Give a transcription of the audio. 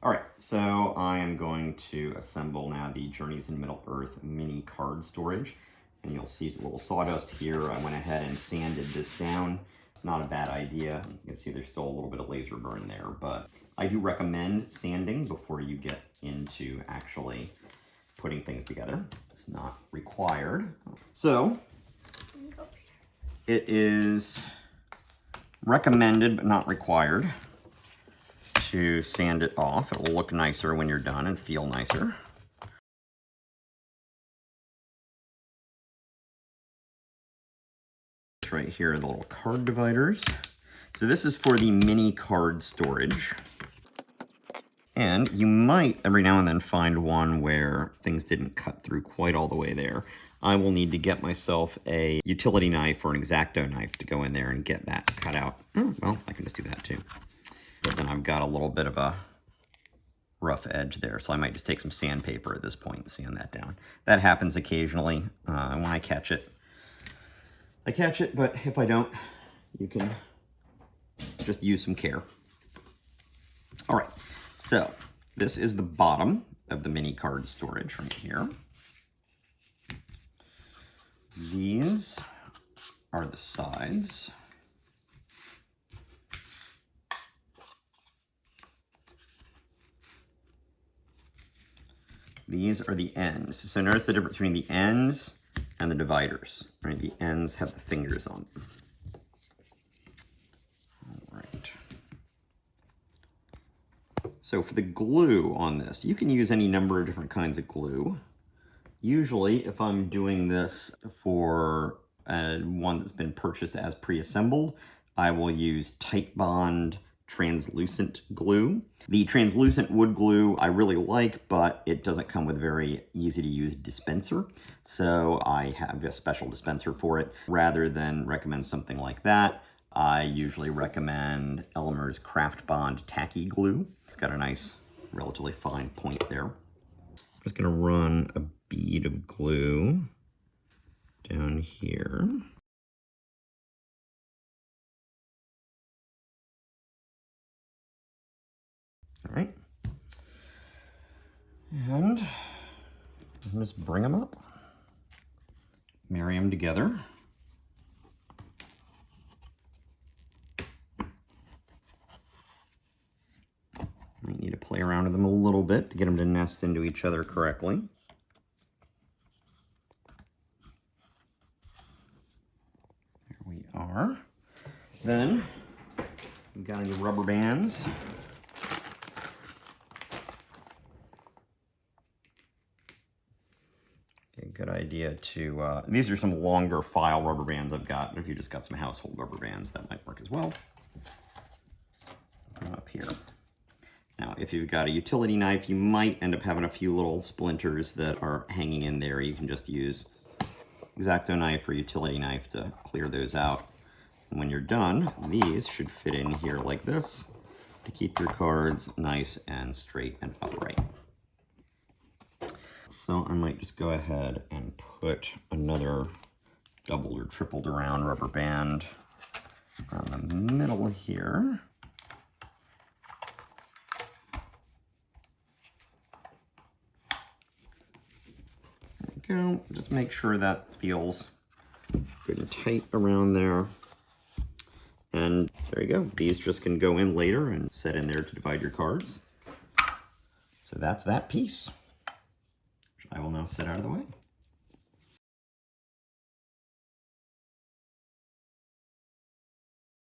All right, so I am going to assemble now the Journeys in Middle-earth mini card storage. And you'll see a little sawdust here. I went ahead and sanded this down. It's not a bad idea. You can see there's still a little bit of laser burn there, but I do recommend sanding before you get into actually putting things together. It's not required. So it is recommended but not required to sand it off. It will look nicer when you're done and feel nicer. Right here are the little card dividers. So this is for the mini card storage. And you might every now and then find one where things didn't cut through quite all the way there. I will need to get myself a utility knife or an X-Acto knife to go in there and get that cut out. Oh, well, I can just do that too. But then I've got a little bit of a rough edge there, so I might just take some sandpaper at this point and sand that down. That happens occasionally when I catch it. I catch it, but if I don't, you can just use some care. All right, so this is the bottom of the mini card storage right here. These are the sides. These are the ends. So notice the difference between the ends and the dividers, right? The ends have the fingers on them. All right. So for the glue on this, you can use any number of different kinds of glue. Usually, if I'm doing this for one that's been purchased as pre-assembled, I will use Titebond translucent glue. The translucent wood glue I really like, but it doesn't come with a very easy to use dispenser. So I have a special dispenser for it. Rather than recommend something like that, I usually recommend Elmer's Craft Bond tacky glue. It's got a nice, relatively fine point there. I'm just gonna run a bead of glue down here. All right, and just bring them up, marry them together. Might need to play around with them a little bit to get them to nest into each other correctly. There we are. Then we've got any rubber bands. Good idea to, these are some longer file rubber bands I've got. If you just got some household rubber bands, that might work as well. Up here. Now, if you've got a utility knife, you might end up having a few little splinters that are hanging in there. You can just use X-Acto knife or utility knife to clear those out. And when you're done, these should fit in here like this to keep your cards nice and straight and upright. So I might just go ahead and put another doubled or tripled around rubber band around the middle here. There we go. Just make sure that feels good and tight around there. And there you go. These just can go in later and set in there to divide your cards. So that's that piece. I will now set out of the way.